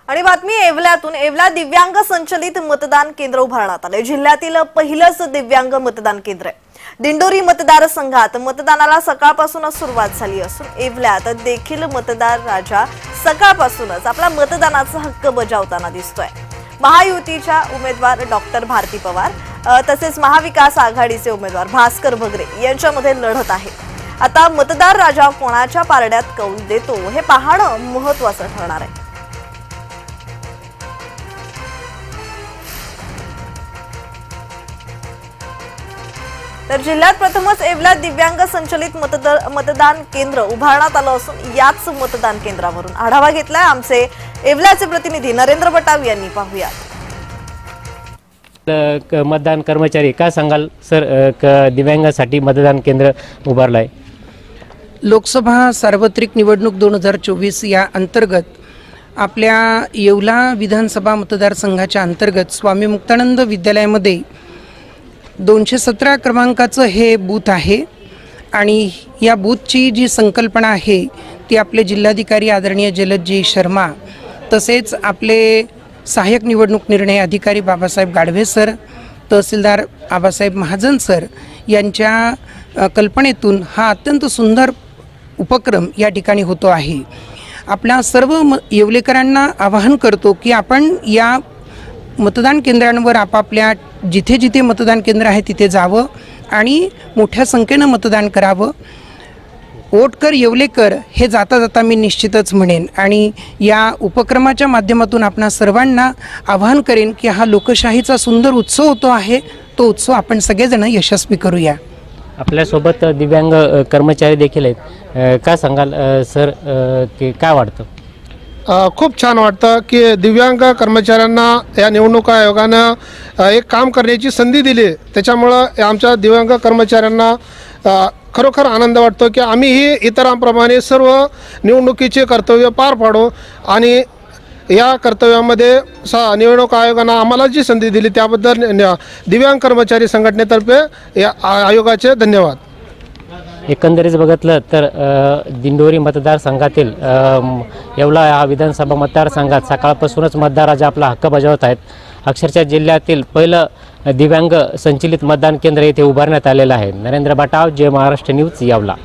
आणि बातमी येवल्यातून येवला दिव्यांग संचलित मतदान केंद्र उभारण्यात आले। जिल्ह्यातील पहिलंच दिव्यांग मतदान केंद्र आहे। दिंडोरी मतदारसंघात मतदानाला सकाळपासूनच सुरुवात झाली असून येवल्यात देखील मतदार राजा सकाळपासूनच आपला मतदानाचा हक्क बजावताना दिसतोय। महायुतीच्या उमेदवार डॉक्टर भारती पवार तसेच महाविकास आघाडीचे उमेदवार भास्कर भगरे यांच्यामध्ये लढत आहे। आता मतदार राजा कोणाच्या पारड्यात कौल देतो हे पाहणं महत्त्वाचं ठरणार आहे। तर जिल्ह्यात प्रथमच येवला दिव्यांग संचलित मतदान केंद्र उभारण्यात आलं असून याच मतदान केंद्रावरून आढावा घेतलाय आमचे येवल्याचे प्रतिनिधी नरेंद्र बटाव यांनी। पाहूया मतदान कर्मचारी काय सांगाल सर, दिव्यांगासाठी मतदान केंद्र उभारलंय। लोकसभा सार्वत्रिक निवडणूक 2024 या अंतर्गत आपल्या येवला विधानसभा मतदारसंघाच्या अंतर्गत स्वामी मुक्तानंद विद्यालयामध्ये 217 क्रमांकाचं हे बूथ आहे आणि या बूथची जी संकल्पना आहे ती आपले जिल्हाधिकारी आदरणीय जलदजी शर्मा तसेच आपले सहाय्यक निवडणूक निर्णय अधिकारी बाबासाहेब गाढवे सर, तहसीलदार आबासाहेब महाजन सर यांच्या कल्पनेतून हा अत्यंत सुंदर उपक्रम या ठिकाणी होतो आहे। आपल्या सर्व येवलेकरांना आवाहन करतो की आपण या मतदान केंद्रांवर आपापल्या जिथे जिथे मतदान केंद्र आहे तिथे जावं आणि मोठ्या संख्येनं मतदान करावं। वोट कर येवलेकर हे जाता जाता मी निश्चितच म्हणेन आणि या उपक्रमाच्या माध्यमातून आपणा सर्वांना आवाहन करेन की हा लोकशाहीचा सुंदर उत्सव होतो आहे, तो उत्सव आपण सगळेजण यशस्वी करूया। आपल्यासोबत दिव्यांग कर्मचारी देखील आहेत, काय सांगाल सर, की काय वाटतं? खूप छान वाटतं की दिव्यांग कर्मचाऱ्यांना या निवडणूक आयोगानं एक काम करण्याची संधी दिली। त्याच्यामुळं आमच्या दिव्यांग कर्मचाऱ्यांना खरोखर आनंद वाटतो की आम्हीही इतरांप्रमाणे सर्व निवडणुकीचे कर्तव्य पार पाडू आणि या कर्तव्यामध्ये निवडणूक आयोगानं आम्हाला जी संधी दिली त्याबद्दल दिव्यांग कर्मचारी संघटनेतर्फे या आयोगाचे धन्यवाद। एकंदरीत बघितलं तर दिंडोरी मतदारसंघातील येवला हा विधानसभा मतदारसंघात सकाळपासूनच मतदार राजा आपला हक्क बजावत आहेत। अक्षरशः जिल्ह्यातील पहिलं दिव्यांग संचलित मतदान केंद्र येथे उभारण्यात आलेलं आहे। नरेंद्र बटाव, जय महाराष्ट्र न्यूज, येवला।